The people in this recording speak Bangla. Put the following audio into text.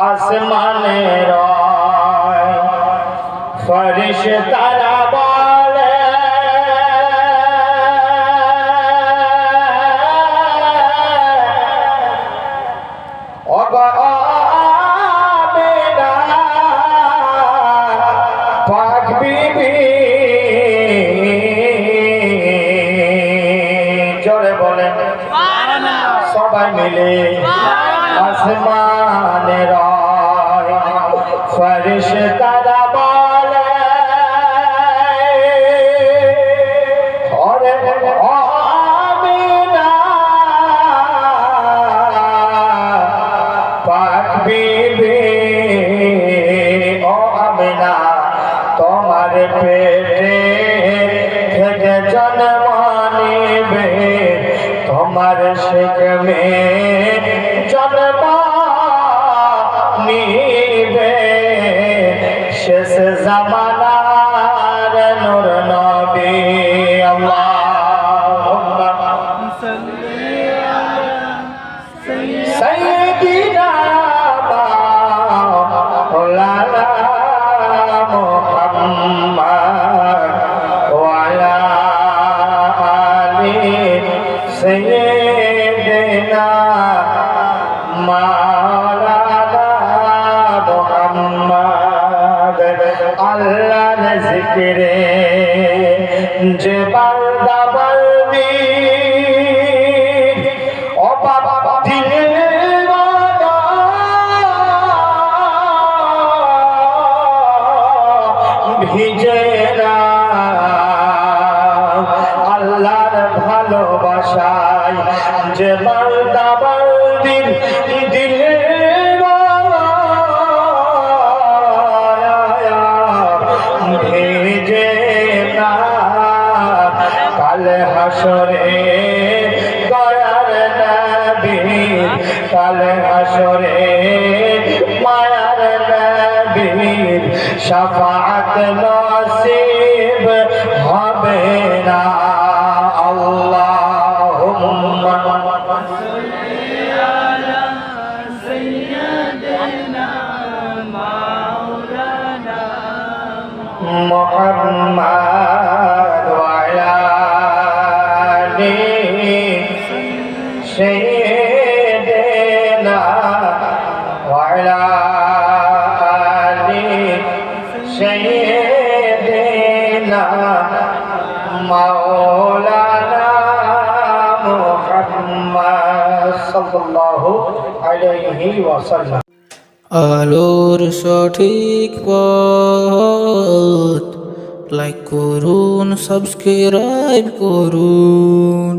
আসমানে রয় ফেরেশতারা বলে পাক বিবি জোরে বলেন সবাই মিলে আসমানে রয় ফেরেশতারা বলে ওরে আমিনা পাক বিবি ও আমিনা তোমার পেটে থেকে জন্ম নিবে তোমার শিকমে জন্ম নিবে শেষ জামানার নূর নবী আল্লাহুম্মা সাল্লি আলা সাইয়্যিদিনা মাওলানা মুহাম্মদ ওয়া আলা আলি সাইয়্যিদিনা মাওলানা মুহাম্মদ আল্লাহর জিকিরে যে বান্দা বান্দি ও বাবা দিল ভিজে না আল্লাহর ভালোবাসায় যে বান্দা বান্দির দিল ভিজে না কাল হাসরে দয়ার নবী কাল হাসরে মায়ার নবীর শাফাআত নসিব হবে না আল্লাহুম্মা সাল্লি আলা সাইয়্যিদিনা মাওলানা মুহাম্মদ ওয়া আলা আলি সাইয়্যিদিনা ওয়া আলা আলি সাইয়্যিদিনা মাওলানা মুহাম্মদ সাল্লাল্লাহু আলাইহি ওয়াসাল্লাম। আলোর সঠিক পথ লাইক করুন, সাবস্ক্রাইব করুন।